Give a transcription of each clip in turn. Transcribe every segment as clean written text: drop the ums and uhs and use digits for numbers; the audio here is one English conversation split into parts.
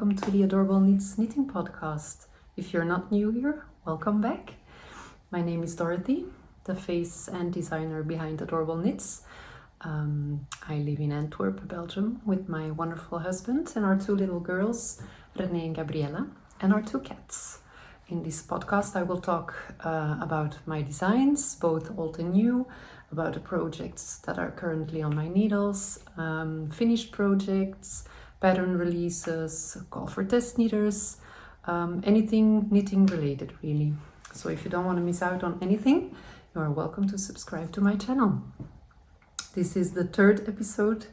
welcome to the Adorable Knits Knitting Podcast. If you're not new here, welcome back. My name is Dorothy, the face and designer behind Adorable Knits. I live in Antwerp, Belgium, with my wonderful husband and our two little girls, Renee and Gabriella, and our two cats. In this podcast, I will talk about my designs, both old and new, about the projects that are currently on my needles, finished projects, pattern releases, a call for test knitters, anything knitting related really. So if you don't want to miss out on anything, you are welcome to subscribe to my channel. This is the third episode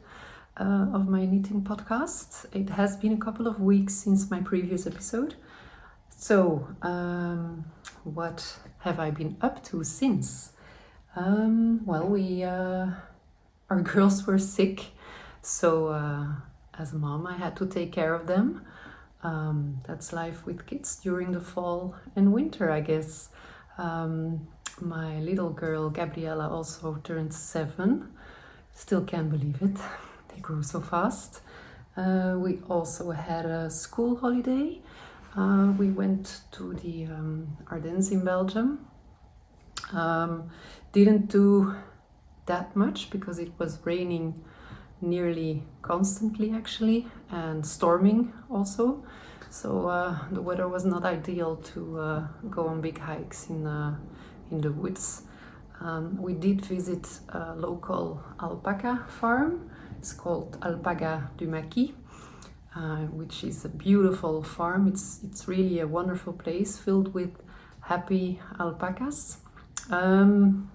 of my knitting podcast. It has been a couple of weeks since my previous episode. So what have I been up to since? Our girls were sick, so as a mom I had to take care of them. That's life with kids during the fall and winter, I guess. My little girl Gabriella also turned 7. Still can't believe it. They grew so fast. We also had a school holiday. We went to the Ardennes in Belgium. Didn't do that much because it was raining nearly constantly actually, and storming also. So the weather was not ideal to go on big hikes in the woods. We did visit a local alpaca farm. It's called Alpaga du Maquis. Which is a beautiful farm. It's really a wonderful place filled with happy alpacas. And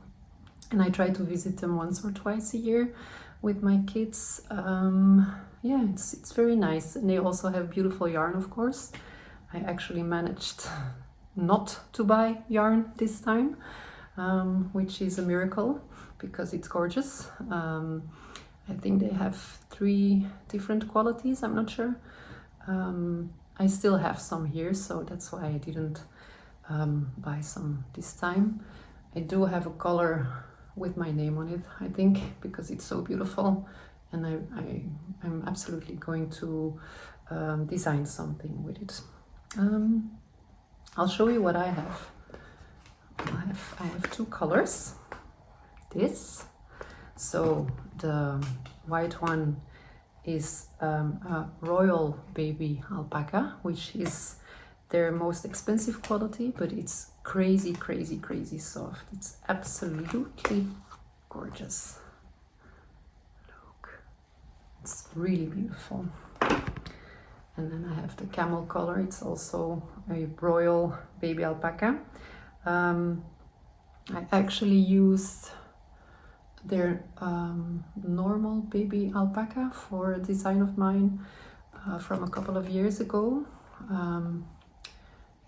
I try to visit them once or twice a year with my kids. It's very nice. And they also have beautiful yarn, of course. I actually managed not to buy yarn this time, which is a miracle because it's gorgeous. I think they have 3 different qualities, I'm not sure. I still have some here, so that's why I didn't buy some this time. I do have a color with my name on it, I think, because it's so beautiful, and I'm absolutely going to design something with it. I'll show you what I have. I have 2 colors. So the white one is a royal baby alpaca, which is their most expensive quality, but it's crazy soft. It's absolutely gorgeous. Look, it's really beautiful. And then I have the camel color. It's also a royal baby alpaca. I actually used their normal baby alpaca for a design of mine from a couple of years ago.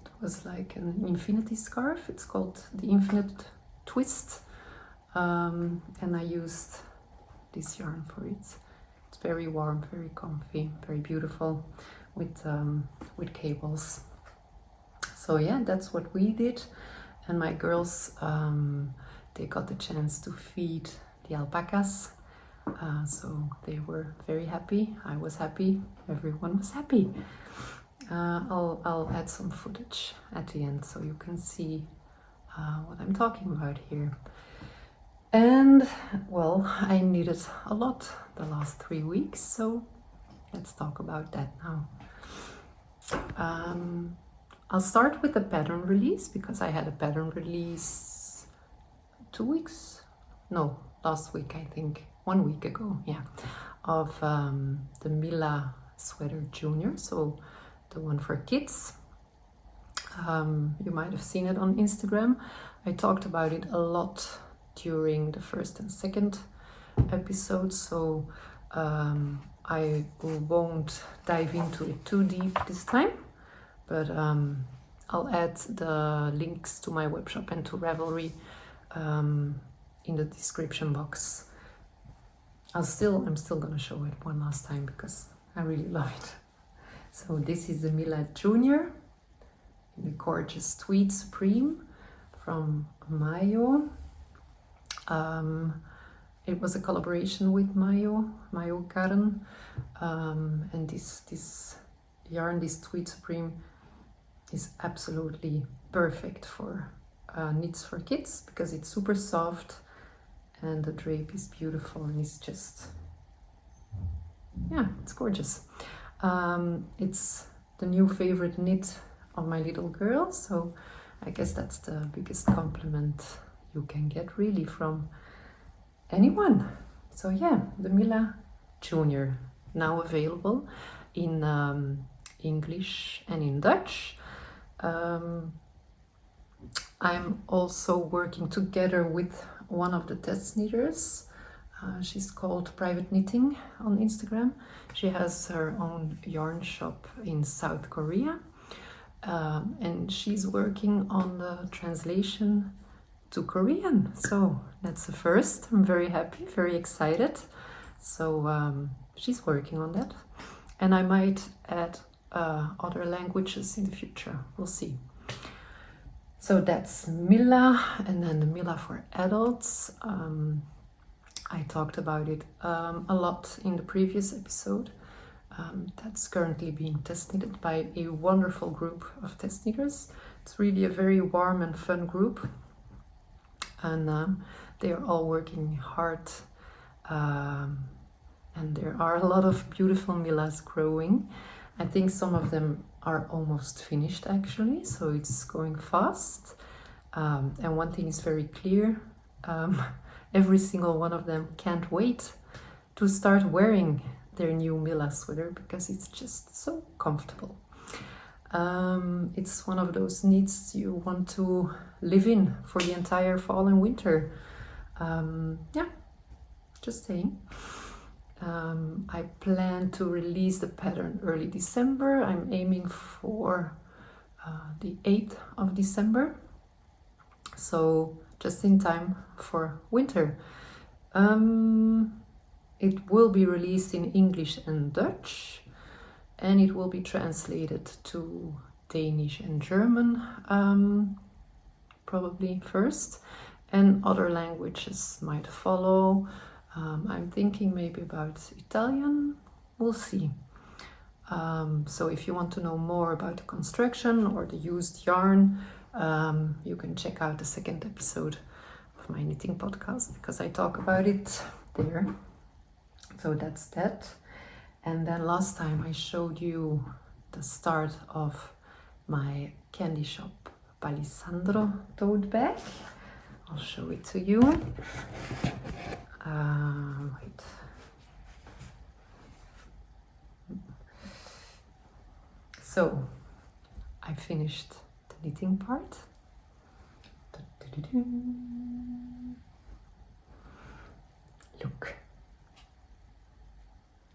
It was like an infinity scarf. It's called the Infinite Twist, and I used this yarn for it. It's very warm, very comfy, very beautiful with cables. So yeah, that's what we did. And my girls, they got the chance to feed the alpacas, so they were very happy. I was happy. Everyone was happy. I'll add some footage at the end so you can see what I'm talking about here. And well, I knitted a lot the last 3 weeks, so let's talk about that now. I'll start with the pattern release because I had a pattern release 2 weeks? No, last week I think, 1 week ago, yeah, of the MILA Sweater Junior, so the one for kids. You might have seen it on Instagram. I talked about it a lot during the first and second episode, so I won't dive into it too deep this time. But I'll add the links to my webshop and to Ravelry in the description box. I'm still gonna show it one last time because I really love it. So this is the MILA Junior in the gorgeous Tweed Supreme from Mayo. It was a collaboration with Mayo Karen, and this yarn, this Tweed Supreme, is absolutely perfect for knits for kids because it's super soft and the drape is beautiful and it's just, yeah, it's gorgeous. It's the new favorite knit of my little girl, so I guess that's the biggest compliment you can get really from anyone. So yeah, the MILA Junior, now available in English and in Dutch. I'm also working together with one of the test knitters. She's called Private Knitting on Instagram. She has her own yarn shop in South Korea. And she's working on the translation to Korean. So that's the first. I'm very happy, very excited. So she's working on that. And I might add other languages in the future. We'll see. So that's MILA, and then the MILA for adults. I talked about it a lot in the previous episode. That's currently being test knitted by a wonderful group of test knitters. It's really a very warm and fun group, and they are all working hard, and there are a lot of beautiful MILAs growing. I think some of them are almost finished actually, so it's going fast. And one thing is very clear, every single one of them can't wait to start wearing their new MILA sweater because it's just so comfortable. It's one of those knits you want to live in for the entire fall and winter. Yeah, just saying. I plan to release the pattern early December. I'm aiming for the 8th of December, so just in time for winter. It will be released in English and Dutch, and it will be translated to Danish and German, probably first, and other languages might follow. I'm thinking maybe about Italian, we'll see. So if you want to know more about the construction or the used yarn, you can check out the second episode of my knitting podcast because I talk about it there. So that's that. And then last time I showed you the start of my candy shop Palissandro Totebag. I'll show it to you. Wait. So I finished the knitting part. Look.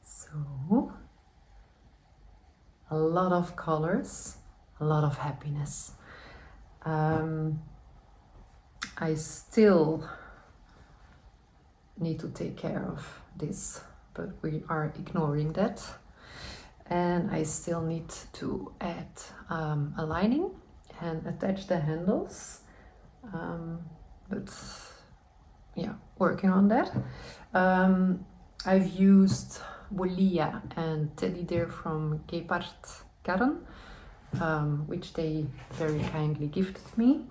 So a lot of colors, a lot of happiness. I still need to take care of this, but we are ignoring that. And I still need to add a lining and attach the handles, but yeah, working on that. I've used Wolia and Teddy Dare from Gepard Garn, which they very kindly gifted me.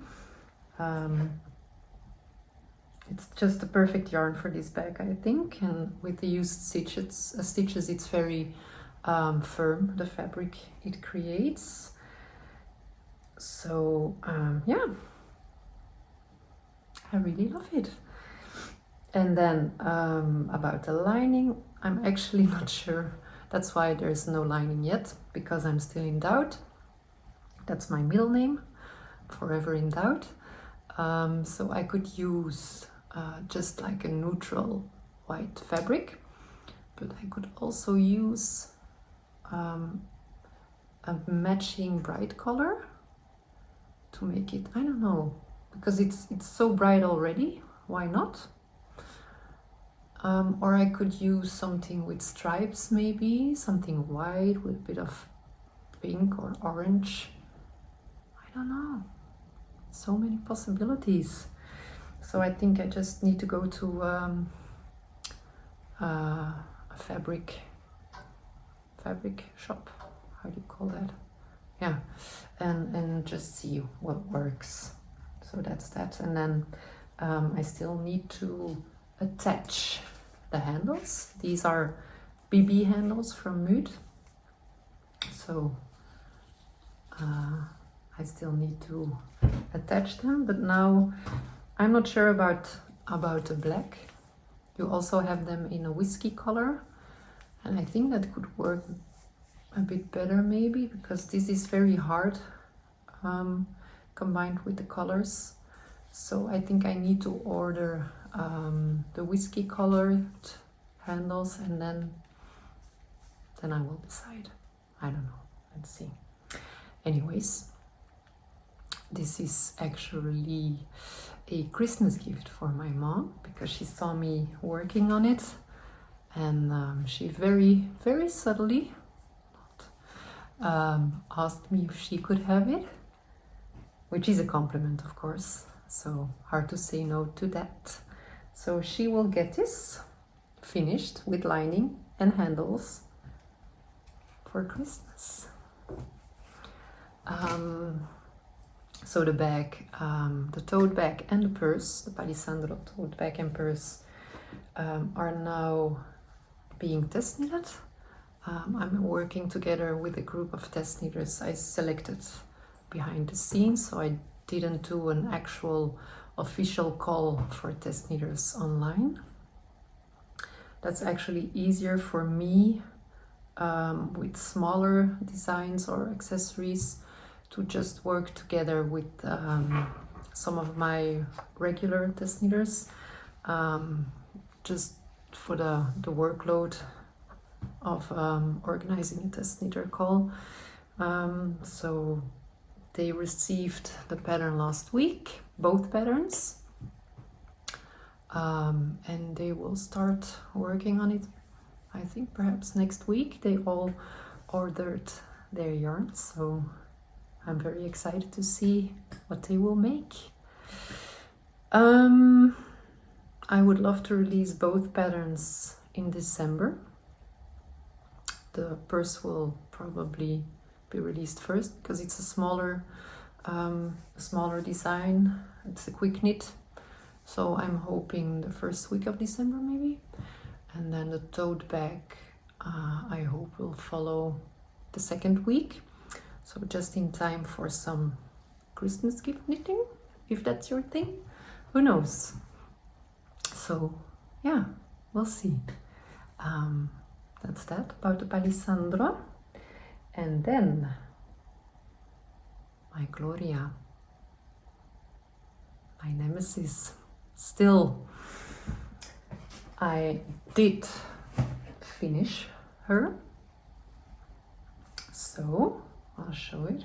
It's just the perfect yarn for this bag, I think, and with the used stitches it's very firm, the fabric it creates. So yeah, I really love it. And then about the lining, I'm actually not sure. That's why there's no lining yet, because I'm still in doubt. That's my middle name, Forever in Doubt. So I could use just like a neutral white fabric, but I could also use a matching bright color to make it, I don't know, because it's so bright already, why not? Or I could use something with stripes, maybe something white with a bit of pink or orange. I don't know, so many possibilities. So I think I just need to go to a fabric shop. how do you call that? Yeah, and just see what works. So that's that. And then I still need to attach the handles. These are BB handles from Mood. So I still need to attach them, but now I'm not sure about the black. You also have them in a whiskey color, and I think that could work a bit better maybe, because this is very hard combined with the colors. So I think I need to order the whiskey colored handles, and then I will decide. I don't know, let's see. Anyways, this is actually a Christmas gift for my mom, because she saw me working on it, and she very, very subtly asked me if she could have it, which is a compliment, of course, so hard to say no to that. So she will get this finished with lining and handles for Christmas. So the bag, the tote bag and the purse, the Palissandro tote bag and purse, are now being test knitted. I'm working together with a group of test knitters I selected behind the scenes, so I didn't do an actual official call for test knitters online. That's actually easier for me with smaller designs or accessories to just work together with some of my regular test knitters, just for the workload of organizing a test knitter call. So they received the pattern last week, both patterns, and they will start working on it, I think perhaps next week. They all ordered their yarns, so I'm very excited to see what they will make. I would love to release both patterns in December. The purse will probably be released first because it's a smaller design. It's a quick knit, so I'm hoping the first week of December maybe. And then the tote bag, I hope will follow the second week. So just in time for some Christmas gift knitting, if that's your thing. Who knows? So yeah, we'll see. That's that about the Palissandro. And then my Gloria, my nemesis. Still, I did finish her, so I'll show it.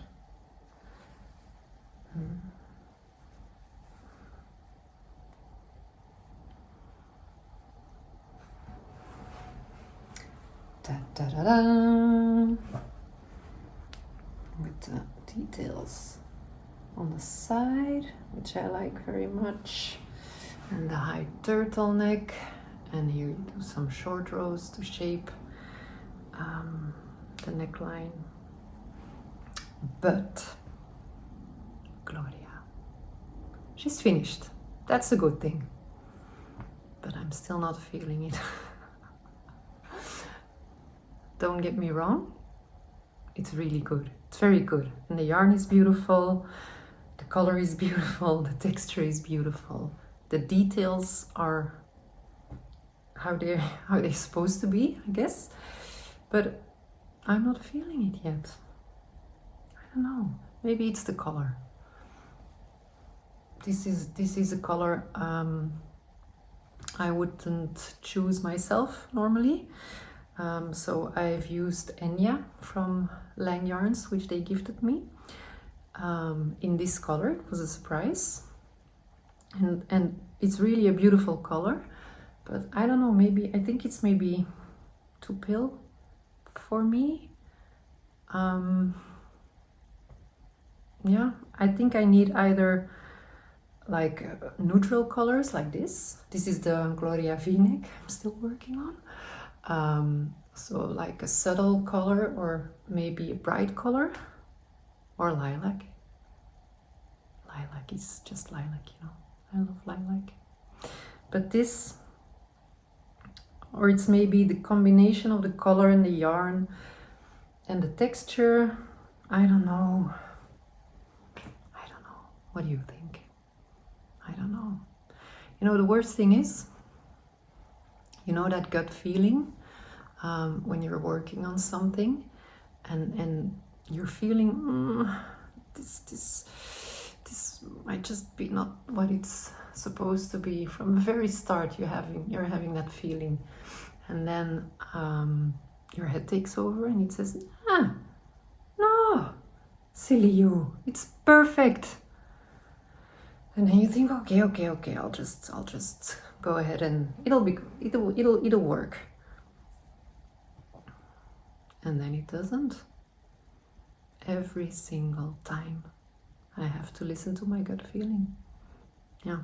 Da, da, da, da. With the details on the side, which I like very much, and the high turtleneck, and here you do some short rows to shape the neckline. But Gloria, she's finished. That's a good thing, but I'm still not feeling it. Don't get me wrong, it's really good. It's very good, and the yarn is beautiful, the color is beautiful, the texture is beautiful, the details are how they're supposed to be, I guess, but I'm not feeling it yet. I don't know, maybe it's the color. This is a color I wouldn't choose myself normally. So I've used Enya from Lang Yarns, which they gifted me, in this color. It was a surprise, and it's really a beautiful color, but I don't know, maybe I think it's maybe too pale for me. Yeah, I think I need either like neutral colors like this. This is the Gloria V-neck I'm still working on. So like a subtle color or maybe a bright color or lilac. Lilac is just lilac, you know. I love lilac. But this, or it's maybe the combination of the color and the yarn and the texture. I don't know. I don't know. What do you think? I don't know. You know, the worst thing is, you know that gut feeling when you're working on something and you're feeling this might just be not what it's supposed to be. From the very start you're having that feeling, and then your head takes over and it says, no, silly you, it's perfect. And then you think, okay, I'll just go ahead and it'll work. And then it doesn't. Every single time I have to listen to my gut feeling. Yeah.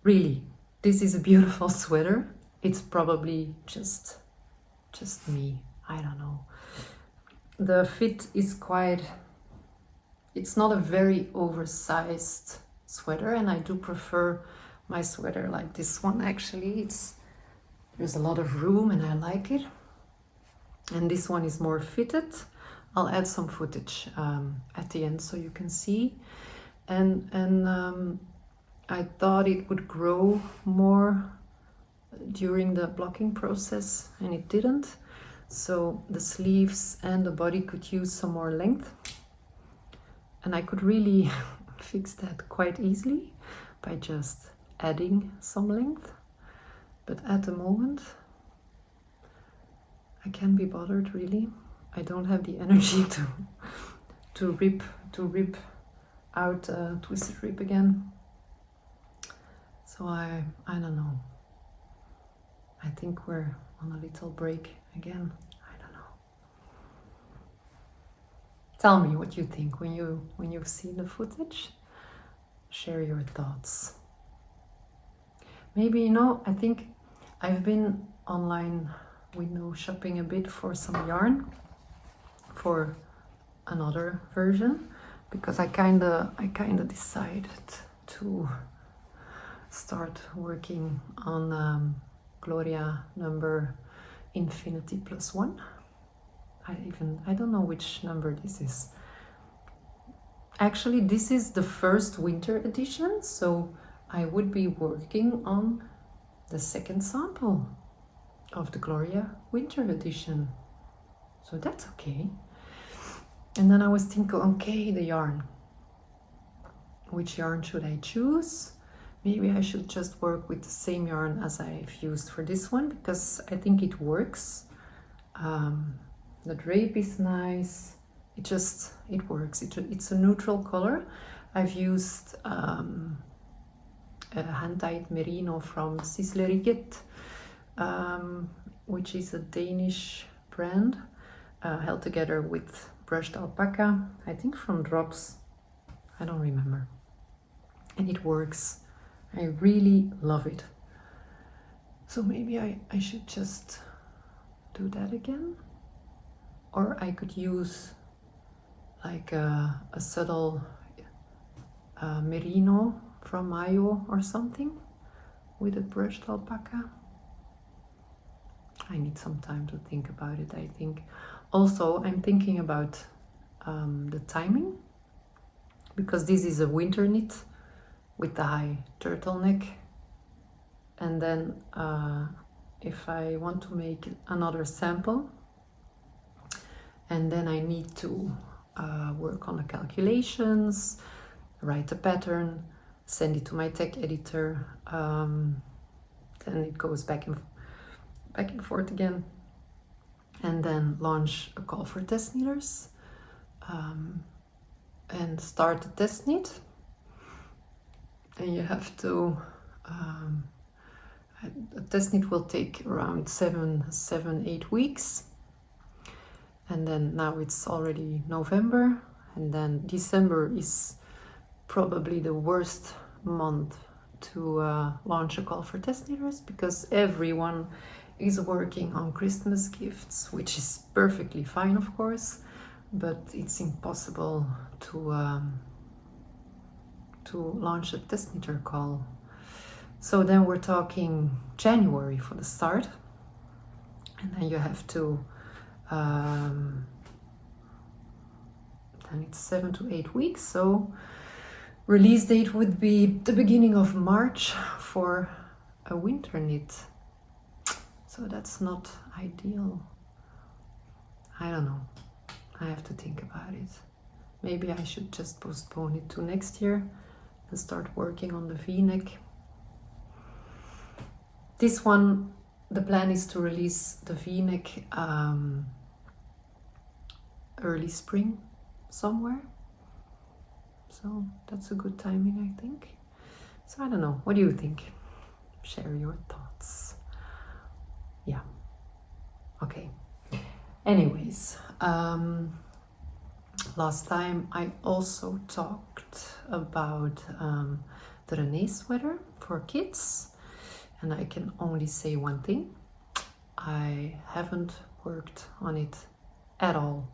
Really, this is a beautiful sweater. It's probably just me. I don't know. The fit is quite, it's not a very oversized sweater, and I do prefer my sweater like this one. Actually, there's a lot of room and I like it. And this one is more fitted. I'll add some footage at the end so you can see. And I thought it would grow more during the blocking process, and it didn't. So the sleeves and the body could use some more length. And I could really fix that quite easily by just adding some length. But at the moment, I can't be bothered really. I don't have the energy to rip out a twisted rib again. So I don't know. I think we're on a little break again. I don't know. Tell me what you think when you've seen the footage. Share your thoughts. Maybe, you know, I think I've been online window shopping a bit for some yarn for another version, because I kinda decided to start working on GLORIA number Infinity +1. I don't know which number this is. Actually, this is the first winter edition, so I would be working on the second sample of the GLORIA winter edition. So that's okay. And then I was thinking, okay, the yarn. Which yarn should I choose? Maybe I should just work with the same yarn as I've used for this one, because I think it works. The drape is nice. It works. It's a neutral color. I've used a hand-dyed merino from Slipover, which is a Danish brand, held together with brushed alpaca, I think from Drops. I don't remember. And it works. I really love it. So maybe I should just do that again. Or I could use like a subtle merino from Mayo or something with a brushed alpaca. I need some time to think about it, I think. Also, I'm thinking about the timing, because this is a winter knit with the high turtleneck. And then if I want to make another sample, and then I need to work on the calculations, write a pattern, send it to my tech editor, then it goes back and forth again, and then launch a call for test knitters and start the test knit. And you have to a test knit will take around 7-8 weeks. And then now it's already November, and then December is probably the worst month to launch a call for test knitters, because everyone is working on Christmas gifts, which is perfectly fine, of course, but it's impossible to launch a test knitter call. So then we're talking January for the start, and then you have to then it's 7 to 8 weeks, so release date would be the beginning of March for a winter knit. So that's not ideal. I don't know. I have to think about it. Maybe I should just postpone it to next year and start working on the V-neck. This one, the plan is to release the V-neck early spring somewhere. So that's a good timing, I think. So I don't know. What do you think? Share your thoughts. Yeah. Okay. Anyways, last time I also talked about the Renee sweater for kids, and I can only say one thing. I haven't worked on it at all.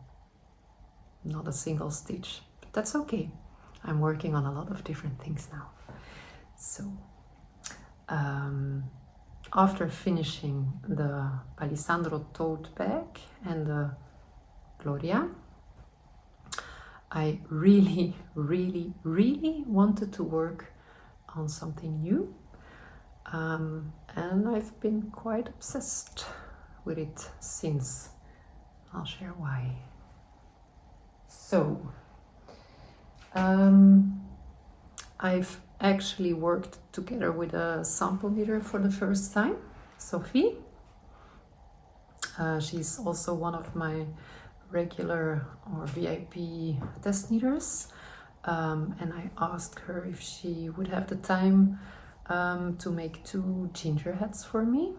Not a single stitch, but that's okay. I'm working on a lot of different things now. So after finishing the Palissandro Totebag and the GLORIA, I really wanted to work on something new, and I've been quite obsessed with it since. I'll share why. So I've actually worked together with a sample knitter for the first time, Sophie. She's also one of my regular or VIP test knitters, and I asked her if she would have the time to make 2 ginger hats for me.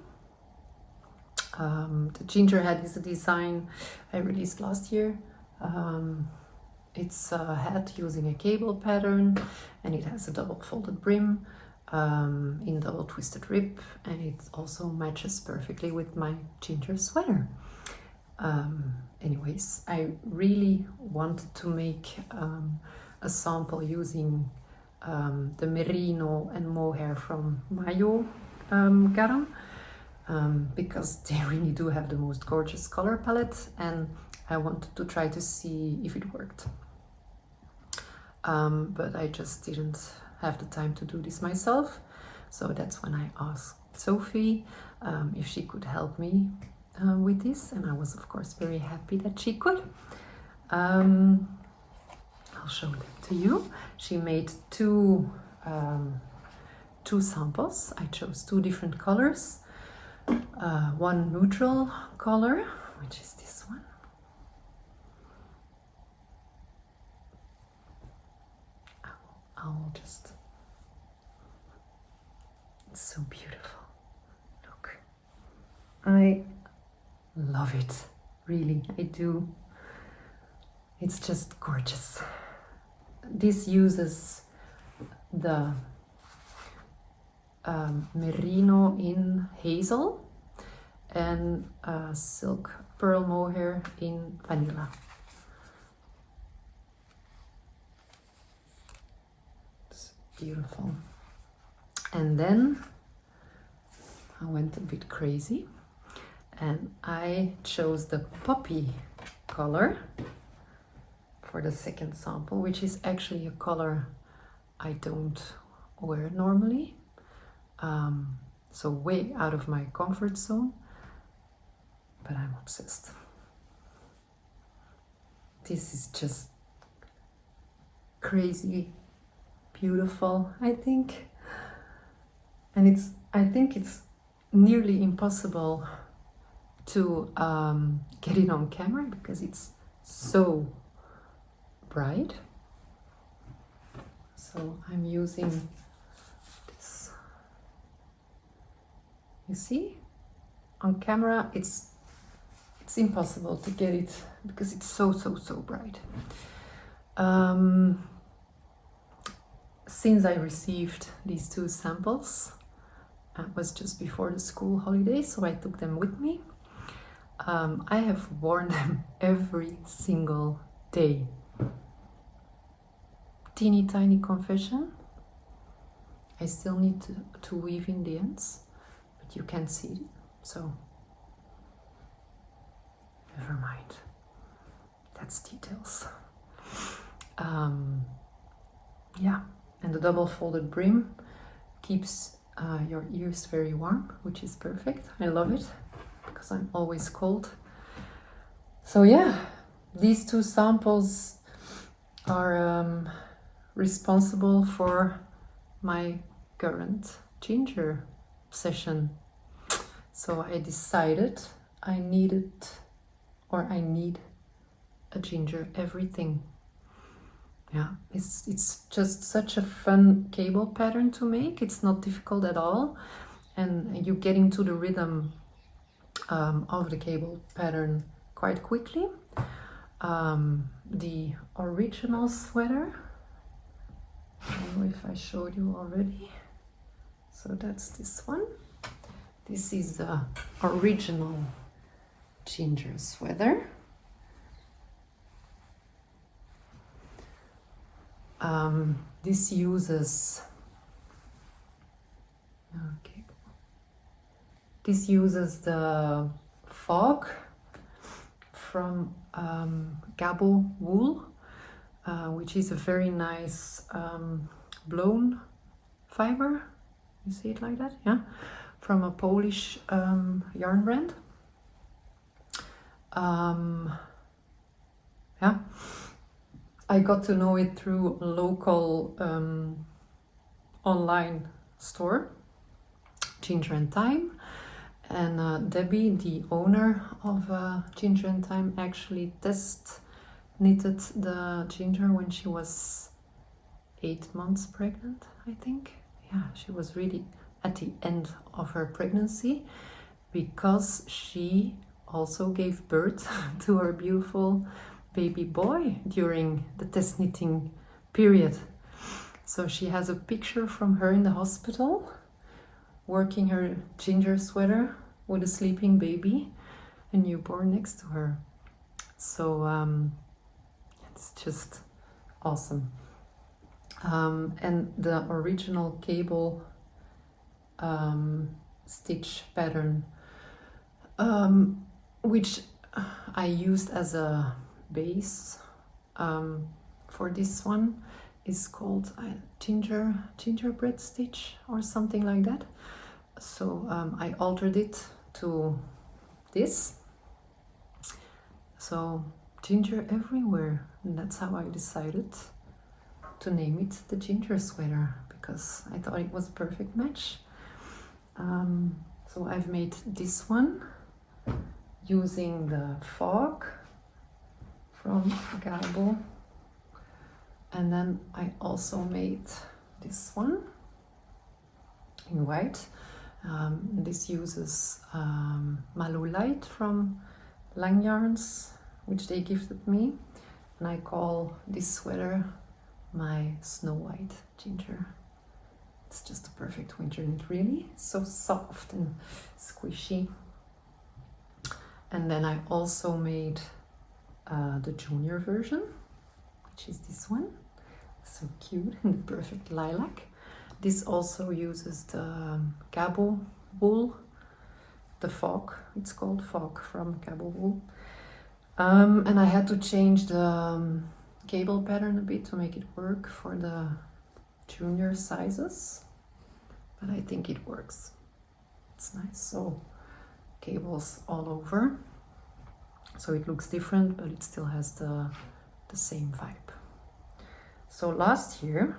The ginger hat is a design I released last year. It's a hat using a cable pattern, and it has a double folded brim in double twisted rib, and it also matches perfectly with my ginger sweater. Anyways, I really wanted to make a sample using the merino and mohair from Mayo Garam, because they really do have the most gorgeous color palette, and I wanted to try to see if it worked. But I just didn't have the time to do this myself, so that's when I asked Sophie if she could help me with this, and I was of course very happy that she could. I'll show them to you. She made two samples. I chose 2 different colors. One neutral color, which is this one. I'll just, it's so beautiful. Look, I love it, really, I do. It's just gorgeous. This uses the merino in hazel and silk pearl mohair in vanilla. Beautiful. And then I went a bit crazy and I chose the poppy color for the second sample, which is actually a color I don't wear normally, so way out of my comfort zone, but I'm obsessed. This is just crazy beautiful, I think, and I think it's nearly impossible to get it on camera because it's so bright. So I'm using this. You see, on camera it's impossible to get it because it's so bright. Since I received these 2 samples, It was just before the school holidays, so I took them with me. I have worn them every single day. Teeny tiny confession. I still need to weave in the ends, but you can't see it, so never mind. That's details. Yeah, and the double folded brim keeps your ears very warm, which is perfect. I love it because I'm always cold. So yeah, these two samples are responsible for my current ginger obsession. So I decided I need a ginger everything. Yeah, it's just such a fun cable pattern to make. It's not difficult at all, and you get into the rhythm of the cable pattern quite quickly. The original sweater, I don't know if I showed you already. So that's this one. This is the original ginger sweater. This uses the fog from Gabo wool, which is a very nice blown fiber. You see it like that? Yeah, from a Polish yarn brand. Yeah, I got to know it through a local online store, Ginger and Time, and Debbie, the owner of Ginger and Time, actually test knitted the ginger when she was 8 months pregnant, I think. Yeah, she was really at the end of her pregnancy, because she also gave birth to her beautiful baby boy during the test knitting period. So she has a picture from her in the hospital working her ginger sweater with a sleeping baby, a newborn next to her. So it's just awesome. And the original cable stitch pattern, which I used as a base for this one, is called gingerbread stitch or something like that. So I altered it to this. So ginger everywhere, and that's how I decided to name it the ginger sweater, because I thought it was a perfect match. So I've made this one using the fog from Gabo, and then I also made this one in white. This uses Malu Light from Lang Yarns, which they gifted me, and I call this sweater my Snow White ginger. It's just a perfect winter knit, really. So soft and squishy. And then I also made the junior version, which is this one. So cute and perfect lilac. This also uses the Gabo wool, the fog. It's called fog from Gabo wool. And I had to change the cable pattern a bit to make it work for the junior sizes, but I think it works. It's nice. So cables all over, so it looks different, but it still has the same vibe. So last year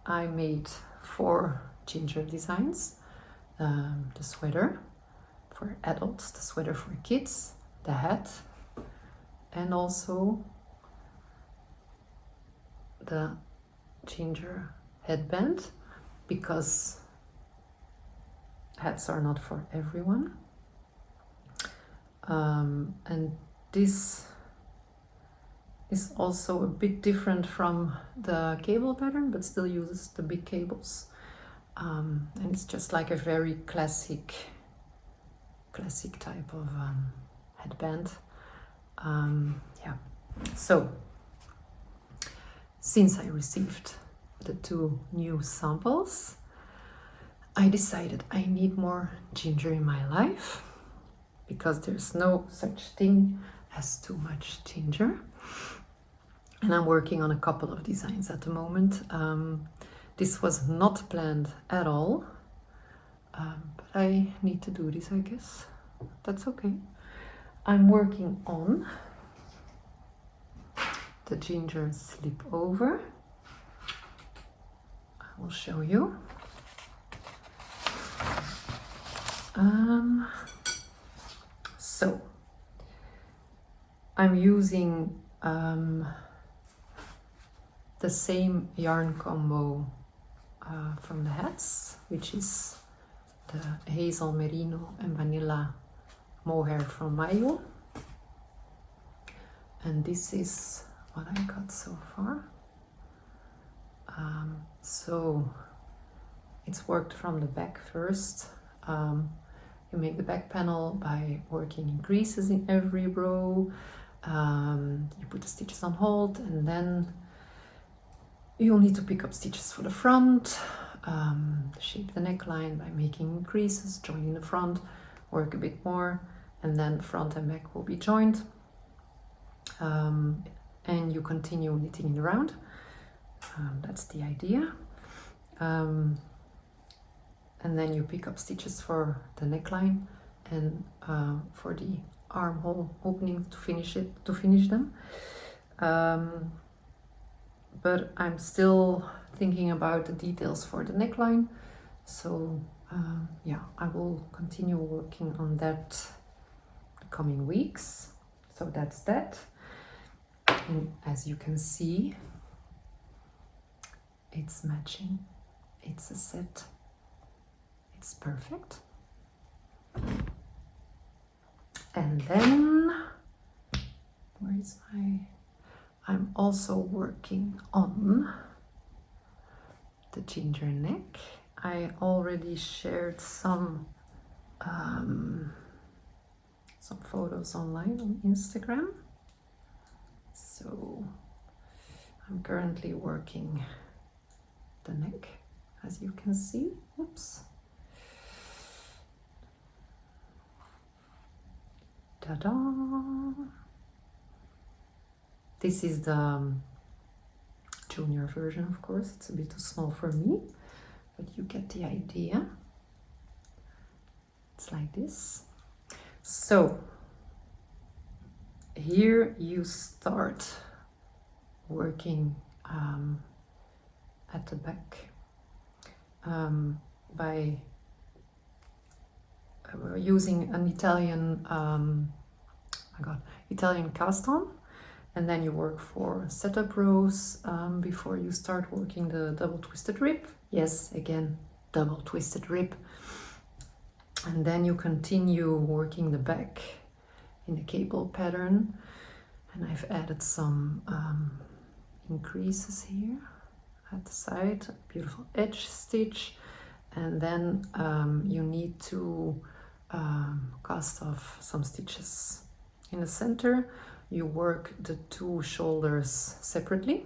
I made 4 ginger designs: the sweater for adults, the sweater for kids, the hat, and also the ginger headband, because hats are not for everyone. And this is also a bit different from the cable pattern, but still uses the big cables. and it's just like a very classic type of headband. Yeah, so since I received the 2 new samples, I decided I need more ginger in my life, because there's no such thing as too much ginger. And I'm working on a couple of designs at the moment. This was not planned at all, but I need to do this, I guess. That's okay. I'm working on the ginger Slipover. I will show you. So I'm using the same yarn combo from the hats, which is the hazel merino and vanilla mohair from Mayo, and this is what I got so far. So it's worked from the back first. You make the back panel by working in creases in every row. You put the stitches on hold, and then you'll need to pick up stitches for the front, shape the neckline by making creases, joining the front, work a bit more, and then front and back will be joined. And you continue knitting it around. That's the idea. And then you pick up stitches for the neckline and for the armhole opening to finish them. But I'm still thinking about the details for the neckline, so yeah, I will continue working on that the coming weeks. So that's that. And as you can see, it's matching. It's a set. It's perfect. And then, where is my... I'm also working on the ginger neck. I already shared some photos online on Instagram. So I'm currently working the neck, as you can see. Oops. Ta-da! This is the junior version, of course. It's a bit too small for me, but you get the idea. It's like this. So here you start working at the back by using an Italian Italian cast on, and then you work 4 setup rows before you start working the double twisted rib. Yes, again, double twisted rib. And then you continue working the back in the cable pattern, and I've added some increases here at the side, beautiful edge stitch, and then you need to cast off some stitches. In the center you work the 2 shoulders separately,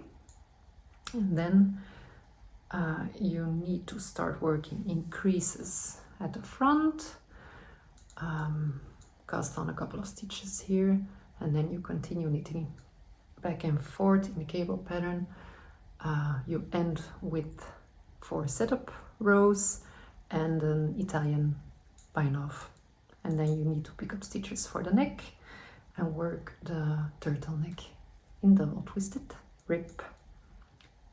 and then you need to start working increases at the front, cast on a couple of stitches here, and then you continue knitting back and forth in the cable pattern. You end with 4 setup rows and an Italian bind off, and then you need to pick up stitches for the neck and work the turtleneck in double twisted rib.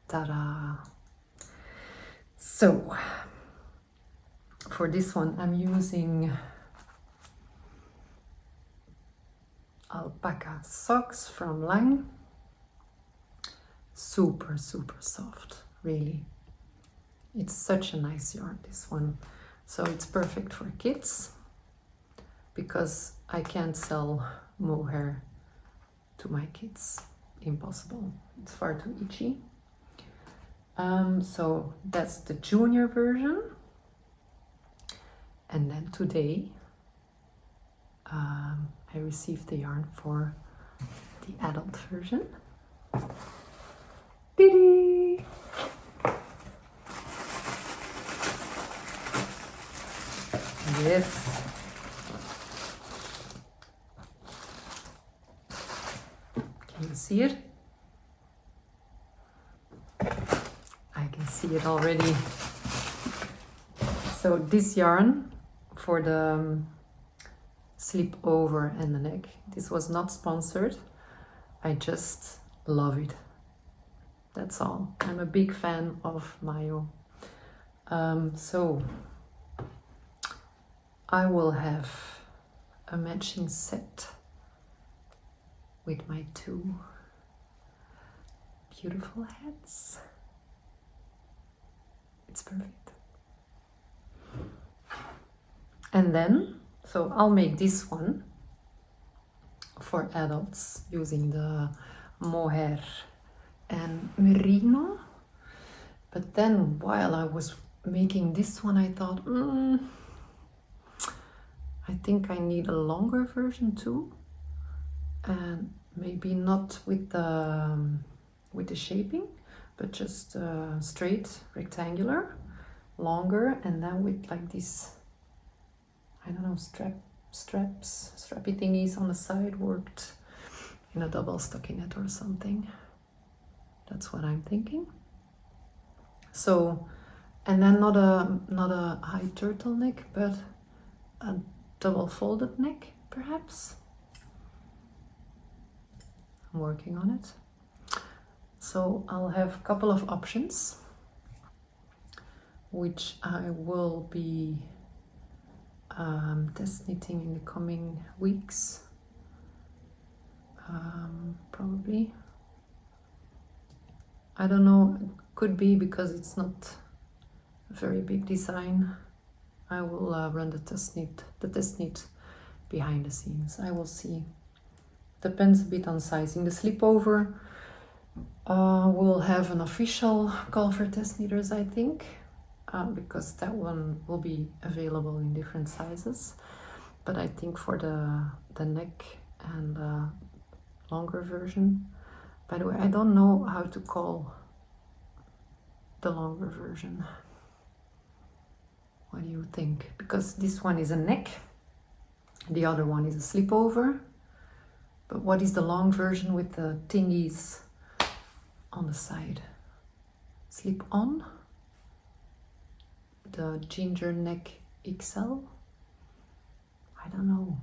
Ta-da! So for this one I'm using alpaca socks from Lang. Super soft, really. It's such a nice yarn, this one. So it's perfect for kids, because I can't sell mohair to my kids. Impossible. It's far too itchy. So that's the junior version. And then today I received the yarn for the adult version. Dee-dee! Yes. Can you see it? I can see it already. So this yarn for the Slipover and the neck, this was not sponsored. I just love it. That's all. I'm a big fan of Mayo. So I will have a matching set with my two beautiful hats. It's perfect. And then, so I'll make this one for adults using the mohair and merino. But then while I was making this one, I thought, I think I need a longer version too. And maybe not with the shaping, but just straight, rectangular, longer, and then with like this, I don't know, strappy thingies on the side, worked in a double stockinette or something. That's what I'm thinking. So, and then not a high turtleneck, but a double folded neck, perhaps. I'm working on it. So I'll have a couple of options, which I will be test knitting in the coming weeks, probably. I don't know, could be because it's not a very big design. I will run the test knit behind the scenes. I will see. Depends a bit on sizing. The Slipover will have an official call for test knitters, I think, because that one will be available in different sizes. But I think for the neck and longer version, by the way, I don't know how to call the longer version. What do you think? Because this one is a neck, the other one is a Slipover. But what is the long version with the thingies on the side? Slip on? The ginger neck XL? I don't know.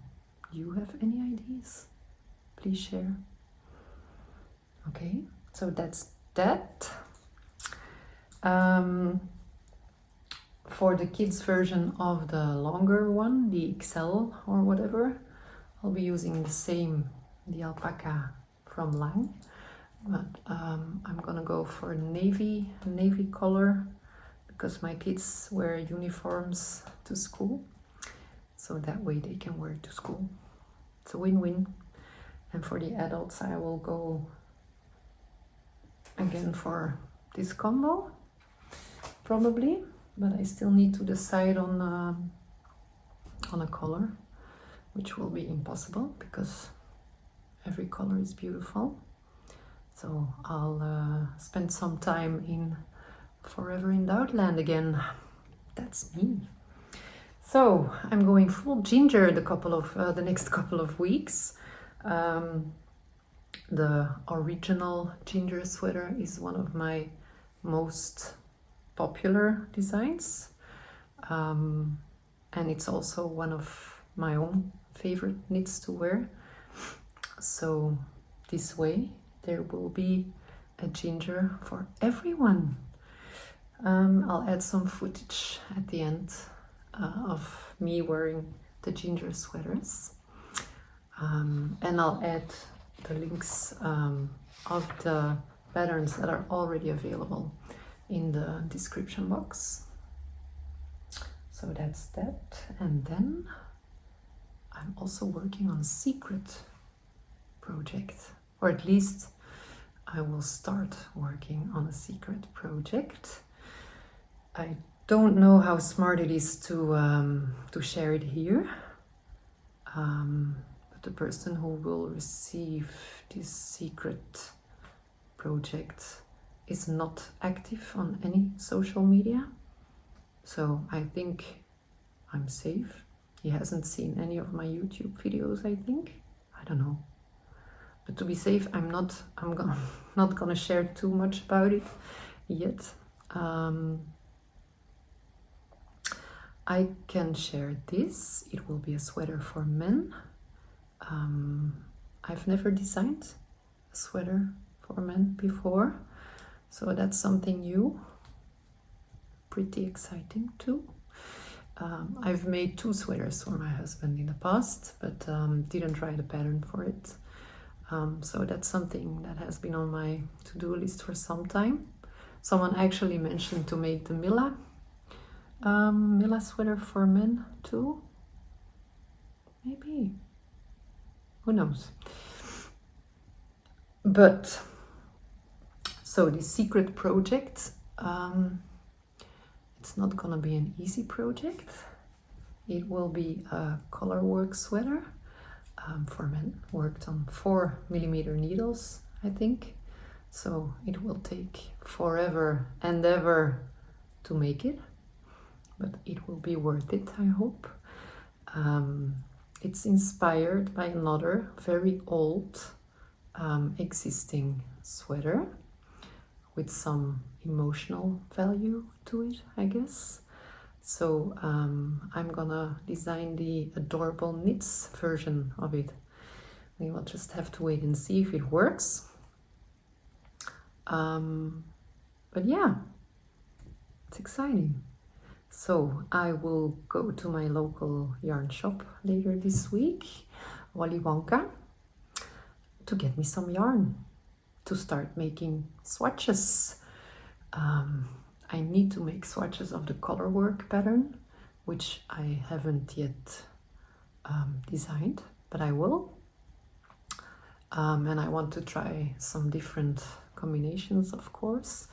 Do you have any ideas? Please share. Okay, so that's that. For the kids version of the longer one, the XL or whatever, I'll be using the alpaca from Lang, but I'm gonna go for navy color because my kids wear uniforms to school, so that way they can wear it to school. It's a win-win. And for the adults, I will go again for this combo, probably, but I still need to decide on a color, which will be impossible because every color is beautiful. So I'll spend some time in Forever in Doubtland again. That's me. So I'm going full ginger the next couple of weeks. The original ginger sweater is one of my most popular designs, and it's also one of my own favorite knits to wear. So this way there will be a ginger for everyone. I'll add some footage at the end of me wearing the ginger sweaters, and I'll add the links of the patterns that are already available in the description box. So that's that. And then I'm also working on a secret project, or at least I will start working on a secret project. I don't know how smart it is to share it here, but the person who will receive this secret project is not active on any social media, so I think I'm safe. He hasn't seen any of my YouTube videos, I think. I don't know. But to be safe, I'm not gonna share too much about it yet. I can share this. It will be a sweater for men. I've never designed a sweater for men before, so that's something new. Pretty exciting too. I've made 2 sweaters for my husband in the past, but didn't try the pattern for it. So that's something that has been on my to-do list for some time. Someone actually mentioned to make the MILA sweater for men too. Maybe. Who knows? But, so the secret project, it's not gonna be an easy project. It will be a colorwork sweater for men, worked on 4mm needles, I think. So it will take forever and ever to make it, but it will be worth it, I hope. It's inspired by another very old existing sweater with some emotional value to it, I guess. So I'm gonna design the adorable knits version of it. We will just have to wait and see if it works. But yeah, it's exciting. So I will go to my local yarn shop later this week, Wally Wonka, to get me some yarn to start making swatches. I need to make swatches of the colorwork pattern, which I haven't yet designed, but I will. And I want to try some different combinations, of course.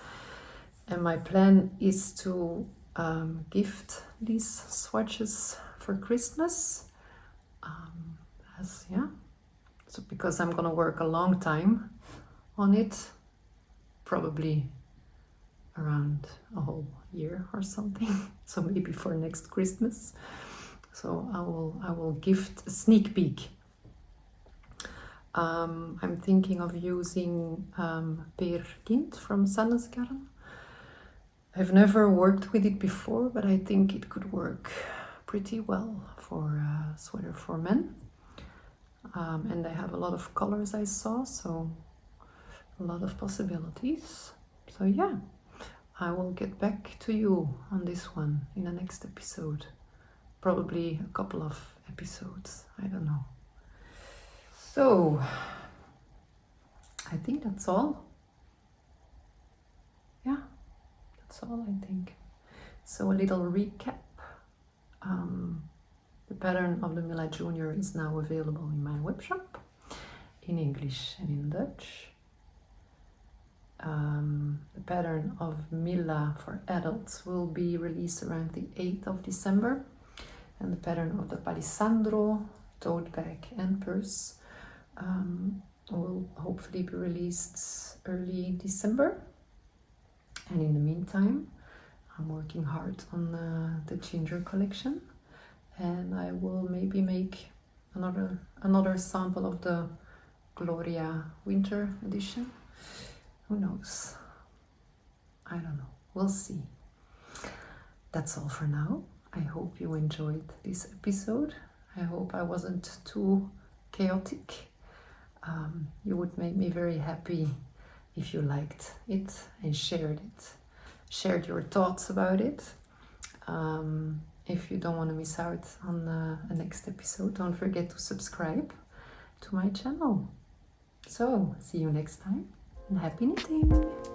And my plan is to gift these swatches for Christmas. So because I'm gonna work a long time on it, probably around a whole year or something. So maybe for next Christmas. So I will gift a sneak peek. I'm thinking of using testknit from Sannesgarn. I've never worked with it before, but I think it could work pretty well for a sweater for men. And they have a lot of colors I saw, so a lot of possibilities. So yeah, I will get back to you on this one in the next episode. Probably a couple of episodes, I don't know. So, I think that's all. Yeah, that's all I think. So a little recap. The pattern of the MILA Junior is now available in my webshop, in English and in Dutch. The pattern of MILA for adults will be released around the 8th of December. And the pattern of the Palissandro Totebag and Purse will hopefully be released early December. And in the meantime, I'm working hard on the Ginger collection. And I will maybe make another sample of the GLORIA Winter edition. Who knows? I don't know. We'll see. That's all for now. I hope you enjoyed this episode. I hope I wasn't too chaotic. You would make me very happy if you liked it and shared it. Shared your thoughts about it. If you don't want to miss out on the next episode, don't forget to subscribe to my channel. So, see you next time and happy knitting!